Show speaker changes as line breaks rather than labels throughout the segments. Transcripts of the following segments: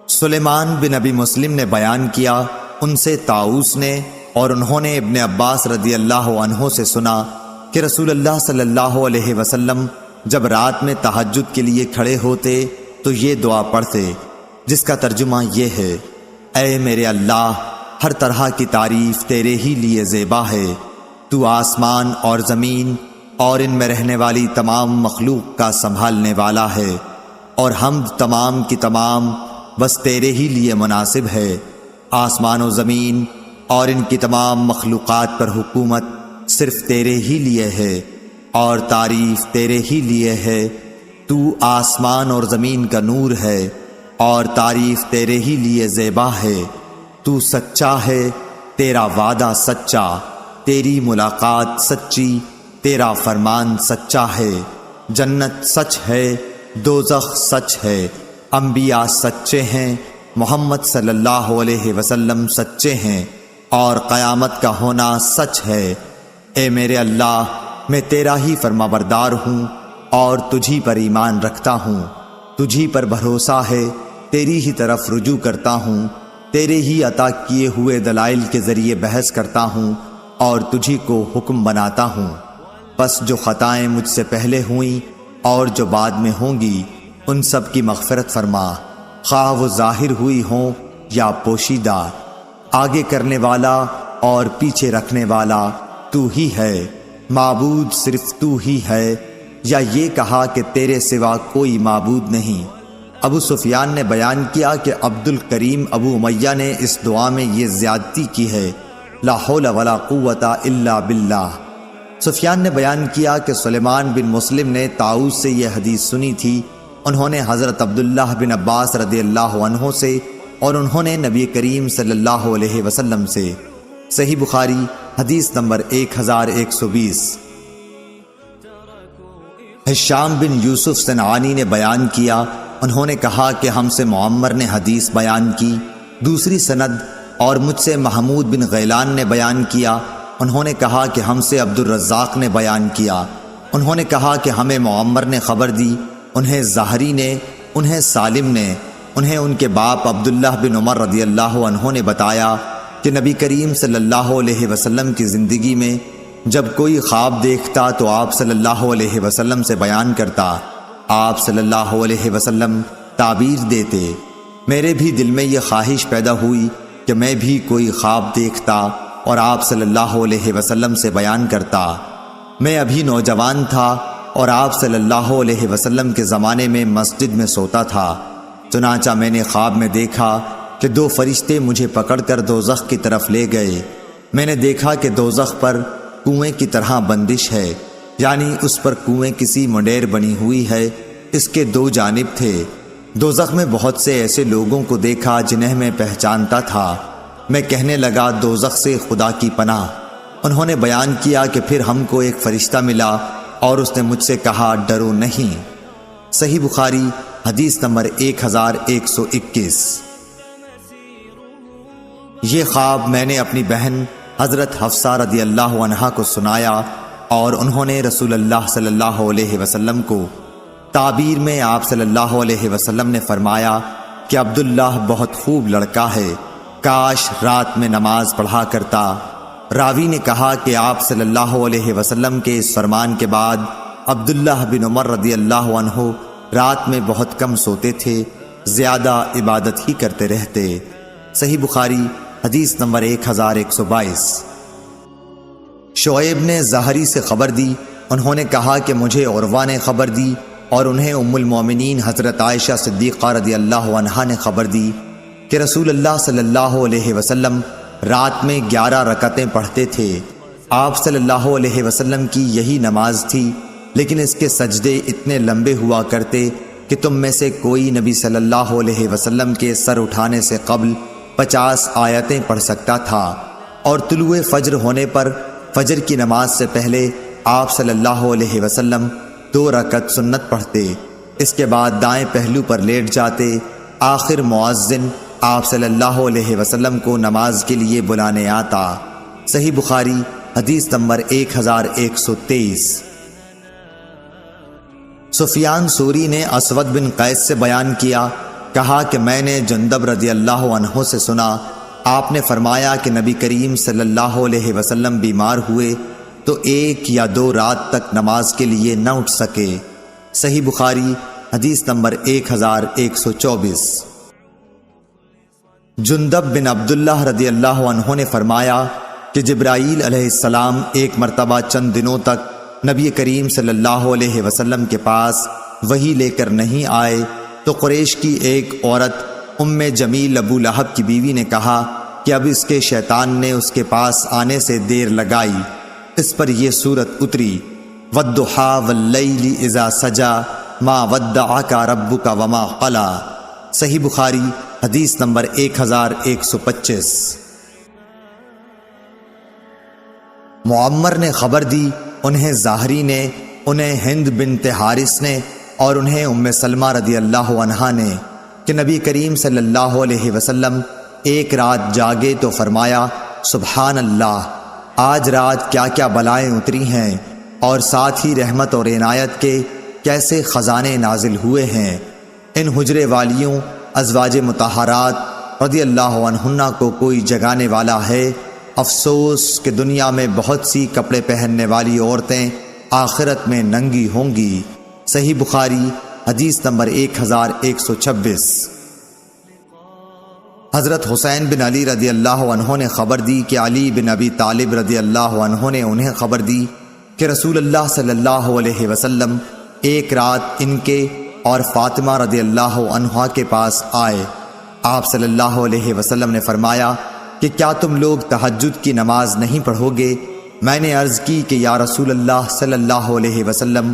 سلیمان بن ابی مسلم نے بیان کیا، ان سے طاؤس نے اور انہوں نے ابن عباس رضی اللہ عنہ سے سنا کہ رسول اللہ صلی اللہ علیہ وسلم جب رات میں تہجد کے لیے کھڑے ہوتے تو یہ دعا پڑھتے، جس کا ترجمہ یہ ہے: اے میرے اللہ، ہر طرح کی تعریف تیرے ہی لیے زیبا ہے، تو آسمان اور زمین اور ان میں رہنے والی تمام مخلوق کا سنبھالنے والا ہے، اور حمد تمام کی تمام بس تیرے ہی لیے مناسب ہے۔ آسمان و زمین اور ان کی تمام مخلوقات پر حکومت صرف تیرے ہی لیے ہے اور تعریف تیرے ہی لیے ہے۔ تو آسمان اور زمین کا نور ہے اور تعریف تیرے ہی لیے زیبا ہے۔ تو سچا ہے، تیرا وعدہ سچا، تیری ملاقات سچی، تیرا فرمان سچا ہے۔ جنت سچ ہے، دوزخ سچ ہے، انبیاء سچے ہیں، محمد صلی اللہ علیہ وسلم سچے ہیں، اور قیامت کا ہونا سچ ہے۔ اے میرے اللہ، میں تیرا ہی فرما بردار ہوں اور تجھی پر ایمان رکھتا ہوں، تجھی پر بھروسہ ہے، تیری ہی طرف رجوع کرتا ہوں، تیرے ہی عطا کیے ہوئے دلائل کے ذریعے بحث کرتا ہوں اور تجھی کو حکم بناتا ہوں۔ پس جو خطائیں مجھ سے پہلے ہوئیں اور جو بعد میں ہوں گی، ان سب کی مغفرت فرما، خواہ وہ ظاہر ہوئی ہوں یا پوشیدہ۔ آگے کرنے والا اور پیچھے رکھنے والا تو ہی ہے، معبود صرف تو ہی ہے، یا یہ کہا کہ تیرے سوا کوئی معبود نہیں۔ ابو سفیان نے بیان کیا کہ عبد الکریم ابو امیہ نے اس دعا میں یہ زیادتی کی ہے: لا حول ولا قوت الا باللہ۔ سفیان نے بیان کیا کہ سلیمان بن مسلم نے طاؤس سے یہ حدیث سنی تھی، انہوں نے حضرت عبداللہ بن عباس رضی اللہ عنہ سے، اور انہوں نے نبی کریم صلی اللہ علیہ وسلم سے۔ صحیح بخاری حدیث نمبر 1120۔ ہشام بن یوسف صنعانی نے بیان کیا، انہوں نے کہا کہ ہم سے معمر نے حدیث بیان کی، دوسری سند، اور مجھ سے محمود بن غیلان نے بیان کیا، انہوں نے کہا کہ ہم سے عبد الرزاق نے بیان کیا، انہوں نے کہا کہ ہمیں معمر نے خبر دی، انہیں زہری نے، انہیں سالم نے، انہیں ان کے باپ عبداللہ بن عمر رضی اللہ عنہ نے بتایا کہ نبی کریم صلی اللہ علیہ وسلم کی زندگی میں جب کوئی خواب دیکھتا تو آپ صلی اللہ علیہ وسلم سے بیان کرتا، آپ صلی اللہ علیہ وسلم تعبیر دیتے۔ میرے بھی دل میں یہ خواہش پیدا ہوئی کہ میں بھی کوئی خواب دیکھتا اور آپ صلی اللہ علیہ وسلم سے بیان کرتا۔ میں ابھی نوجوان تھا اور آپ صلی اللہ علیہ وسلم کے زمانے میں مسجد میں سوتا تھا، چنانچہ میں نے خواب میں دیکھا کہ دو فرشتے مجھے پکڑ کر دوزخ کی طرف لے گئے۔ میں نے دیکھا کہ دوزخ پر کنویں کی طرح بندش ہے، یعنی اس پر کنویں کسی منڈیر بنی ہوئی ہے، اس کے دو جانب تھے۔ دوزخ میں بہت سے ایسے لوگوں کو دیکھا جنہیں میں پہچانتا تھا۔ میں کہنے لگا دوزخ سے خدا کی پناہ۔ انہوں نے بیان کیا کہ پھر ہم کو ایک فرشتہ ملا اور اس نے مجھ سے کہا ڈرو نہیں۔ صحیح بخاری حدیث نمبر 1121۔ یہ خواب میں نے اپنی بہن حضرت حفصہ رضی اللہ عنہا کو سنایا، اور انہوں نے رسول اللہ صلی اللہ علیہ وسلم کو تعبیر میں آپ صلی اللہ علیہ وسلم نے فرمایا کہ عبداللہ بہت خوب لڑکا ہے، کاش رات میں نماز پڑھا کرتا۔ راوی نے کہا کہ آپ صلی اللہ علیہ وسلم کے اس فرمان کے بعد عبداللہ بن عمر رضی اللہ عنہ رات میں بہت کم سوتے تھے، زیادہ عبادت ہی کرتے رہتے۔ صحیح بخاری حدیث نمبر 1122۔ شعیب نے زہری سے خبر دی، انہوں نے کہا کہ مجھے عروہ نے خبر دی، اور انہیں ام المومنین حضرت عائشہ صدیقہ رضی اللہ عنہا نے خبر دی کہ رسول اللہ صلی اللہ علیہ وسلم رات میں 11 رکعتیں پڑھتے تھے۔ آپ صلی اللہ علیہ وسلم کی یہی نماز تھی، لیکن اس کے سجدے اتنے لمبے ہوا کرتے کہ تم میں سے کوئی نبی صلی اللہ علیہ وسلم کے سر اٹھانے سے قبل 50 آیتیں پڑھ سکتا تھا، اور طلوع فجر ہونے پر فجر کی نماز سے پہلے آپ صلی اللہ علیہ وسلم 2 رکعت سنت پڑھتے، اس کے بعد دائیں پہلو پر لیٹ جاتے۔ آخر مؤذن آپ صلی اللہ علیہ وسلم کو نماز کے لیے بلانے آتا۔ صحیح بخاری حدیث نمبر 1123۔ سفیان ثوری نے اسود بن قیس سے بیان کیا، کہا کہ میں نے جندب رضی اللہ عنہ سے سنا، آپ نے فرمایا کہ نبی کریم صلی اللہ علیہ وسلم بیمار ہوئے تو 1 یا 2 رات تک نماز کے لیے نہ اٹھ سکے۔ صحیح بخاری حدیث نمبر 1124۔ جندب بن عبداللہ رضی اللہ عنہ نے فرمایا کہ جبرائیل علیہ السلام ایک مرتبہ چند دنوں تک نبی کریم صلی اللہ علیہ وسلم کے پاس وحی لے کر نہیں آئے تو قریش کی ایک عورت ام جمیل ابو لہب کی بیوی نے کہا کہ اب اس کے شیطان نے اس کے پاس آنے سے دیر لگائی۔ اس پر یہ سورت اتری، وَالضُّحَىٰ وَاللَّيْلِ إِذَا سَجَىٰ مَا وَدَّعَكَ رَبُّكَ وَمَا قَلَىٰ۔ صحیح بخاری حدیث نمبر 1125۔ معمر نے خبر دی، انہیں زاہری نے، انہیں ہند بنت حارث نے اور انہیں ام سلمہ رضی اللہ عنہا نے کہ نبی کریم صلی اللہ علیہ وسلم ایک رات جاگے تو فرمایا، سبحان اللہ، آج رات کیا کیا بلائیں اتری ہیں اور ساتھ ہی رحمت اور عنایت کے کیسے خزانے نازل ہوئے ہیں۔ ان حجرے والیوں ازواج مطہرات رضی اللہ عنہن کو کوئی جگانے والا ہے؟ افسوس کہ دنیا میں بہت سی کپڑے پہننے والی عورتیں آخرت میں ننگی ہوں گی۔ صحیح بخاری حدیث نمبر 1126۔ حضرت حسین بن علی رضی اللہ عنہ نے خبر دی کہ علی بن ابی طالب رضی اللہ عنہ نے انہیں خبر دی کہ رسول اللہ صلی اللہ علیہ وسلم ایک رات ان کے اور فاطمہ رضی اللہ عنہا کے پاس آئے۔ آپ صلی اللہ علیہ وسلم نے فرمایا کہ کیا تم لوگ تہجد کی نماز نہیں پڑھو گے؟ میں نے عرض کی کہ یا رسول اللہ صلی اللہ علیہ وسلم،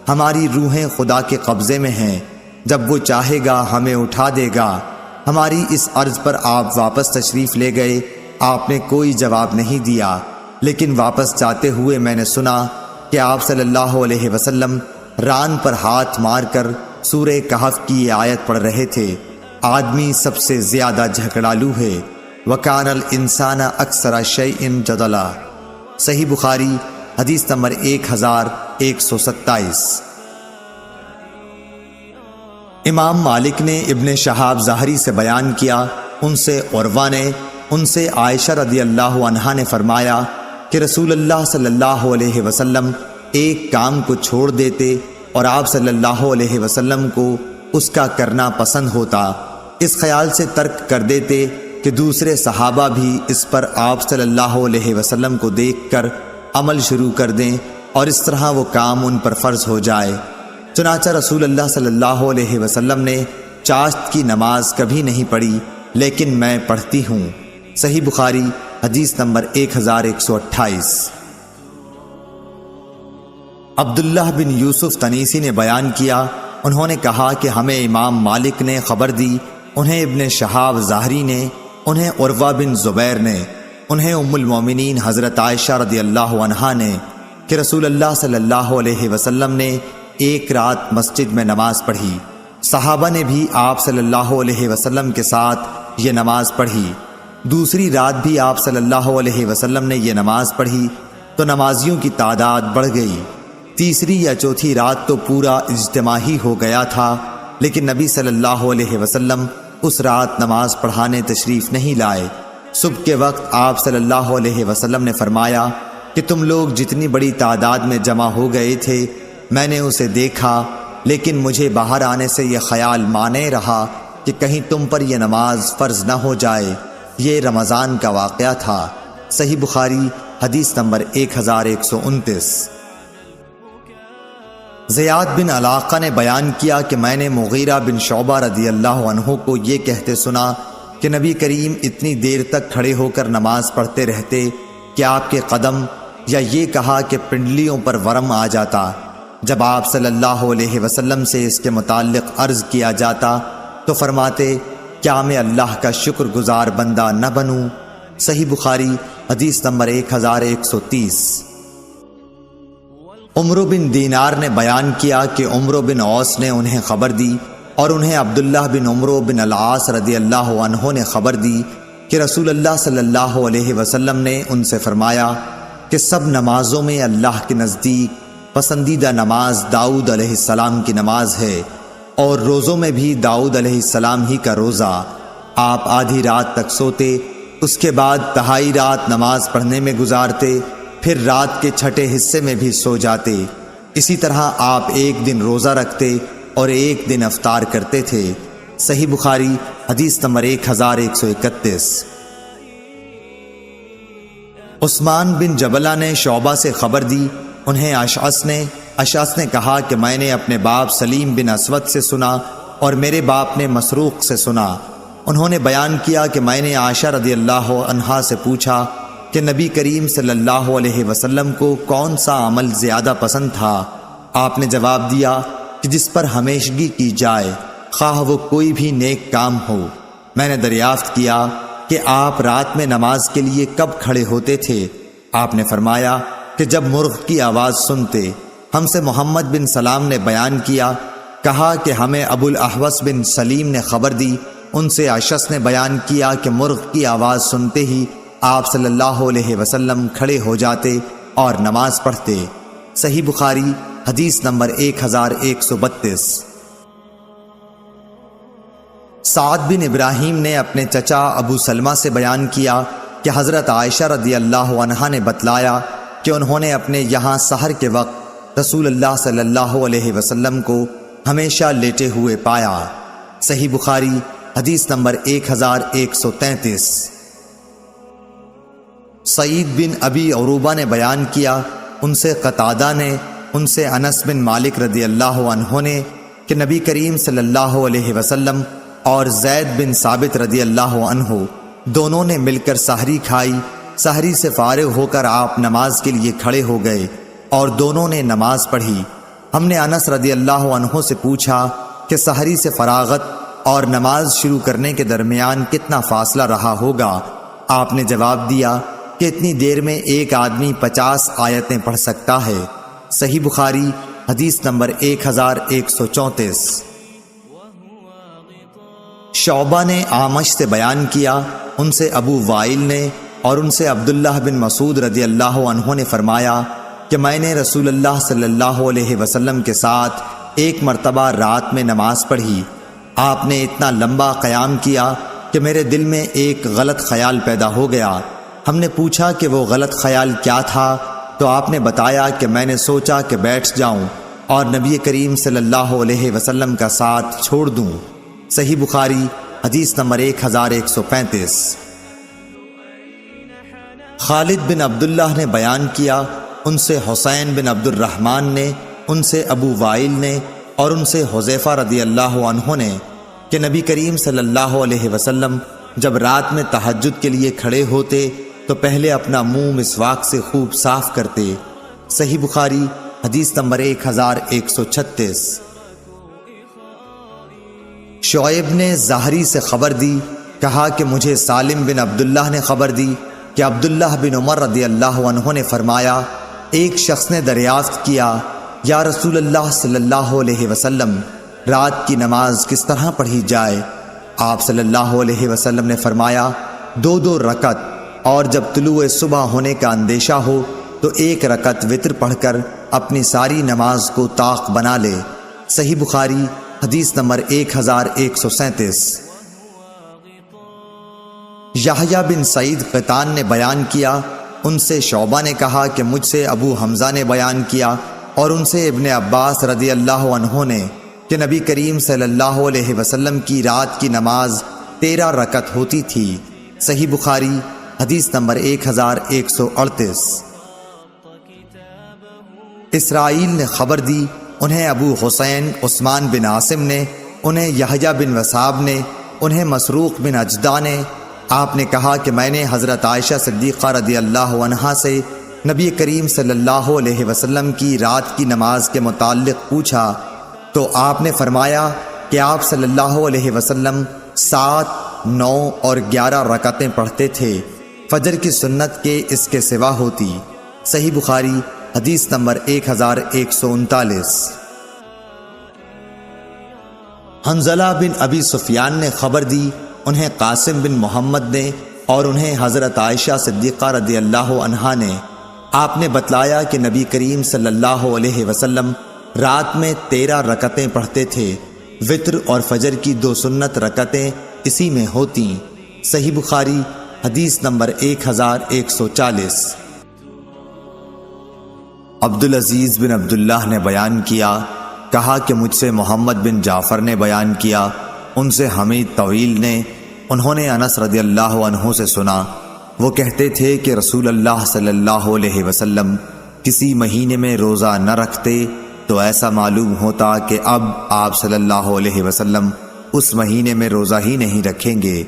ہماری روحیں خدا کے قبضے میں ہیں، جب وہ چاہے گا ہمیں اٹھا دے گا۔ ہماری اس عرض پر آپ واپس تشریف لے گئے، آپ نے کوئی جواب نہیں دیا، لیکن واپس جاتے ہوئے میں نے سنا کہ آپ صلی اللہ علیہ وسلم ران پر ہاتھ مار کر سورہ کہف کی یہ آیت پڑھ رہے تھے، آدمی سب سے زیادہ جھگڑالو ہے، وَكَانَ الْإِنسَانَ أَكْثَرَ شَيْءٍ جَدَلًا۔ صحیح بخاری حدیث نمبر 1127۔ امام مالک نے ابن شہاب ظاہری سے بیان کیا، ان سے عروہ نے، ان سے عائشہ رضی اللہ عنہا نے فرمایا کہ رسول اللہ صلی اللہ علیہ وسلم ایک کام کو چھوڑ دیتے اور آپ صلی اللہ علیہ وسلم کو اس کا کرنا پسند ہوتا، اس خیال سے ترک کر دیتے کہ دوسرے صحابہ بھی اس پر آپ صلی اللہ علیہ وسلم کو دیکھ کر عمل شروع کر دیں اور اس طرح وہ کام ان پر فرض ہو جائے۔ چنانچہ رسول اللہ صلی اللہ علیہ وسلم نے چاشت کی نماز کبھی نہیں پڑھی، لیکن میں پڑھتی ہوں۔ صحیح بخاری حدیث نمبر 1128۔ عبداللہ بن یوسف تنیسی نے بیان کیا، انہوں نے کہا کہ ہمیں امام مالک نے خبر دی، انہیں ابن شہاب ظاہری نے، انہیں عروہ بن زبیر نے، انہیں ام المومنین حضرت عائشہ رضی اللہ عنہا نے کہ رسول اللہ صلی اللہ علیہ وسلم نے ایک رات مسجد میں نماز پڑھی، صحابہ نے بھی آپ صلی اللہ علیہ وسلم کے ساتھ یہ نماز پڑھی۔ دوسری رات بھی آپ صلی اللہ علیہ وسلم نے یہ نماز پڑھی تو نمازیوں کی تعداد بڑھ گئی۔ تیسری یا چوتھی رات تو پورا اجتماع ہی ہو گیا تھا، لیکن نبی صلی اللہ علیہ وسلم اس رات نماز پڑھانے تشریف نہیں لائے۔ صبح کے وقت آپ صلی اللہ علیہ وسلم نے فرمایا کہ تم لوگ جتنی بڑی تعداد میں جمع ہو گئے تھے میں نے اسے دیکھا، لیکن مجھے باہر آنے سے یہ خیال مانے رہا کہ کہیں تم پر یہ نماز فرض نہ ہو جائے۔ یہ رمضان کا واقعہ تھا۔ صحیح بخاری حدیث نمبر 1129۔ زیاد بن علاقہ نے بیان کیا کہ میں نے مغیرہ بن شعبہ رضی اللہ عنہ کو یہ کہتے سنا کہ نبی کریم اتنی دیر تک کھڑے ہو کر نماز پڑھتے رہتے کہ آپ کے قدم، یا یہ کہا کہ پنڈلیوں پر ورم آ جاتا۔ جب آپ صلی اللہ علیہ وسلم سے اس کے متعلق عرض کیا جاتا تو فرماتے، کیا میں اللہ کا شکر گزار بندہ نہ بنوں؟ صحیح بخاری حدیث نمبر 1130۔ عمر بن دینار نے بیان کیا کہ عمر بن عوس نے انہیں خبر دی اور انہیں عبداللہ بن عمر بن العاص رضی اللہ عنہ نے خبر دی کہ رسول اللہ صلی اللہ علیہ وسلم نے ان سے فرمایا کہ سب نمازوں میں اللہ کے نزدیک پسندیدہ نماز داؤد علیہ السلام کی نماز ہے، اور روزوں میں بھی داؤد علیہ السلام ہی کا روزہ۔ آپ آدھی رات تک سوتے، اس کے بعد تہائی رات نماز پڑھنے میں گزارتے، پھر رات کے چھٹے حصے میں بھی سو جاتے۔ اسی طرح آپ ایک دن روزہ رکھتے اور ایک دن افطار کرتے تھے۔ صحیح بخاری حدیث نمبر 1131۔ عثمان بن جبلہ نے شعبہ سے خبر دی، انہیں اشعث نے کہا کہ میں نے اپنے باپ سلیم بن اسود سے سنا اور میرے باپ نے مسروق سے سنا۔ انہوں نے بیان کیا کہ میں نے عائشہ رضی اللہ عنہا سے پوچھا کہ نبی کریم صلی اللہ علیہ وسلم کو کون سا عمل زیادہ پسند تھا؟ آپ نے جواب دیا کہ جس پر ہمیشگی کی جائے، خواہ وہ کوئی بھی نیک کام ہو۔ میں نے دریافت کیا کہ آپ رات میں نماز کے لیے کب کھڑے ہوتے تھے؟ آپ نے فرمایا کہ جب مرغ کی آواز سنتے۔ ہم سے محمد بن سلام نے بیان کیا، کہا کہ ہمیں ابو الاحوص بن سلیم نے خبر دی، ان سے اشعث نے بیان کیا کہ مرغ کی آواز سنتے ہی آپ صلی اللہ علیہ وسلم کھڑے ہو جاتے اور نماز پڑھتے۔ صحیح بخاری حدیث نمبر 1132۔ سعد بن ابراہیم نے اپنے چچا ابو سلمہ سے بیان کیا کہ حضرت عائشہ رضی اللہ عنہا نے بتلایا کہ انہوں نے اپنے یہاں سحر کے وقت رسول اللہ صلی اللہ علیہ وسلم کو ہمیشہ لیٹے ہوئے پایا۔ صحیح بخاری حدیث نمبر 1133۔ سعید بن ابی عروبہ نے بیان کیا، ان سے قتادہ نے، ان سے انس بن مالک رضی اللہ عنہ نے کہ نبی کریم صلی اللہ علیہ وسلم اور زید بن ثابت رضی اللہ عنہ دونوں نے مل کر سحری کھائی۔ سحری سے فارغ ہو کر آپ نماز کے لیے کھڑے ہو گئے اور دونوں نے نماز پڑھی۔ ہم نے انس رضی اللہ عنہ سے پوچھا کہ سحری سے فراغت اور نماز شروع کرنے کے درمیان کتنا فاصلہ رہا ہوگا؟ آپ نے جواب دیا کہ اتنی دیر میں ایک آدمی 50 آیتیں پڑھ سکتا ہے۔ صحیح بخاری حدیث نمبر 1134۔ شعبہ نے اعمش سے بیان کیا، ان سے ابو وائل نے اور ان سے عبداللہ بن مسعود رضی اللہ عنہ نے فرمایا کہ میں نے رسول اللہ صلی اللہ علیہ وسلم کے ساتھ ایک مرتبہ رات میں نماز پڑھی۔ آپ نے اتنا لمبا قیام کیا کہ میرے دل میں ایک غلط خیال پیدا ہو گیا۔ ہم نے پوچھا کہ وہ غلط خیال کیا تھا؟ تو آپ نے بتایا کہ میں نے سوچا کہ بیٹھ جاؤں اور نبی کریم صلی اللہ علیہ وسلم کا ساتھ چھوڑ دوں۔ صحیح بخاری حدیث نمبر 1135۔ خالد بن عبداللہ نے بیان کیا، ان سے حسین بن عبد الرحمن نے، ان سے ابو وائل نے اور ان سے حذیفہ رضی اللہ عنہ نے کہ نبی کریم صلی اللہ علیہ وسلم جب رات میں تہجد کے لیے کھڑے ہوتے تو پہلے اپنا منہ مسواک سے خوب صاف کرتے۔ صحیح بخاری حدیث نمبر 1136۔ شعیب نے زہری سے خبر دی، کہا کہ مجھے سالم بن عبداللہ نے خبر دی کہ عبداللہ بن عمر رضی اللہ عنہ نے فرمایا، ایک شخص نے دریافت کیا، یا رسول اللہ صلی اللہ علیہ وسلم، رات کی نماز کس طرح پڑھی جائے؟ آپ صلی اللہ علیہ وسلم نے فرمایا، 2 رکعت، اور جب طلوع صبح ہونے کا اندیشہ ہو تو 1 رکعت وتر پڑھ کر اپنی ساری نماز کو طاق بنا لے۔ صحیح بخاری حدیث نمبر 1137۔ یحییٰ بن سعید قطان نے بیان کیا، ان سے شعبہ نے کہا کہ مجھ سے ابو حمزہ نے بیان کیا اور ان سے ابن عباس رضی اللہ عنہ نے کہ نبی کریم صلی اللہ علیہ وسلم کی رات کی نماز 13 رکعت ہوتی تھی۔ صحیح بخاری حدیث نمبر 1138۔ اسرائیل نے خبر دی، انہیں ابو حسین عثمان بن عاصم نے، انہیں یحییٰ بن وثاب نے، انہیں مسروق بن اجدع نے۔ آپ نے کہا کہ میں نے حضرت عائشہ صدیقہ رضی اللہ عنہا سے نبی کریم صلی اللہ علیہ وسلم کی رات کی نماز کے متعلق پوچھا تو آپ نے فرمایا کہ آپ صلی اللہ علیہ وسلم 7، 9 اور 11 رکعتیں پڑھتے تھے، فجر کی سنت کے اس کے سوا ہوتی۔ صحیح بخاری حدیث نمبر 1139۔ حنظلہ بن ابی سفیان نے خبر دی، انہیں قاسم بن محمد نے اور انہیں حضرت عائشہ صدیقہ رضی اللہ عنہا نے آپ نے بتلایا کہ نبی کریم صلی اللہ علیہ وسلم رات میں 13 رکعتیں پڑھتے تھے، وتر اور فجر کی 2 سنت رکعتیں اسی میں ہوتیں۔ صحیح بخاری حدیث نمبر 1140۔ عبدالعزیز بن عبداللہ نے بیان کیا، کہا کہ مجھ سے محمد بن جعفر نے بیان کیا، ان سے حمید طویل نے، انہوں نے انس رضی اللہ عنہ سے سنا، وہ کہتے تھے کہ رسول اللہ صلی اللہ علیہ وسلم کسی مہینے میں روزہ نہ رکھتے تو ایسا معلوم ہوتا کہ اب آپ صلی اللہ علیہ وسلم اس مہینے میں روزہ ہی نہیں رکھیں گے،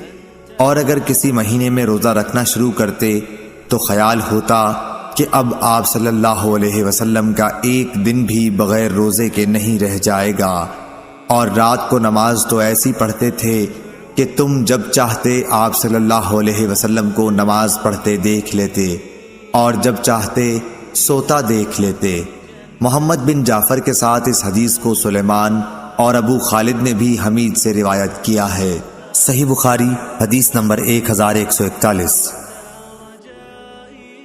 اور اگر کسی مہینے میں روزہ رکھنا شروع کرتے تو خیال ہوتا کہ اب آپ صلی اللہ علیہ وسلم کا ایک دن بھی بغیر روزے کے نہیں رہ جائے گا، اور رات کو نماز تو ایسی پڑھتے تھے کہ تم جب چاہتے آپ صلی اللہ علیہ وسلم کو نماز پڑھتے دیکھ لیتے اور جب چاہتے سوتا دیکھ لیتے۔ محمد بن جعفر کے ساتھ اس حدیث کو سلیمان اور ابو خالد نے بھی حمید سے روایت کیا ہے۔ صحیح بخاری حدیث نمبر 1141۔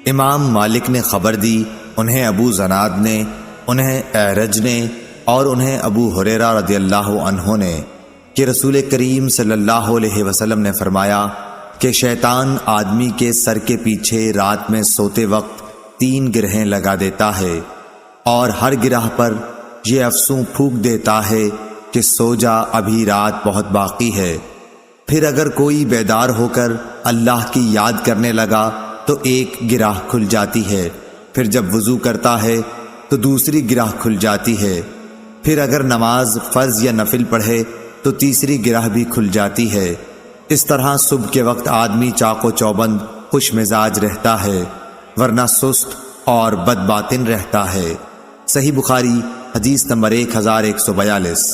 امام مالک نے خبر دی، انہیں ابو زناد نے، انہیں اعرج نے اور انہیں ابو ہریرہ رضی اللہ عنہ نے کہ رسول کریم صلی اللہ علیہ وسلم نے فرمایا کہ شیطان آدمی کے سر کے پیچھے رات میں سوتے وقت 3 گرہیں لگا دیتا ہے، اور ہر گرہ پر یہ افسوں پھونک دیتا ہے کہ سو جا، ابھی رات بہت باقی ہے۔ پھر اگر کوئی بیدار ہو کر اللہ کی یاد کرنے لگا تو ایک گرہ کھل جاتی ہے، پھر جب وضو کرتا ہے تو دوسری گرہ کھل جاتی ہے، پھر اگر نماز فرض یا نفل پڑھے تو تیسری گرہ بھی کھل جاتی ہے۔ اس طرح صبح کے وقت آدمی چاق و چوبند خوش مزاج رہتا ہے، ورنہ سست اور بد باطن رہتا ہے۔ صحیح بخاری حدیث نمبر 1142۔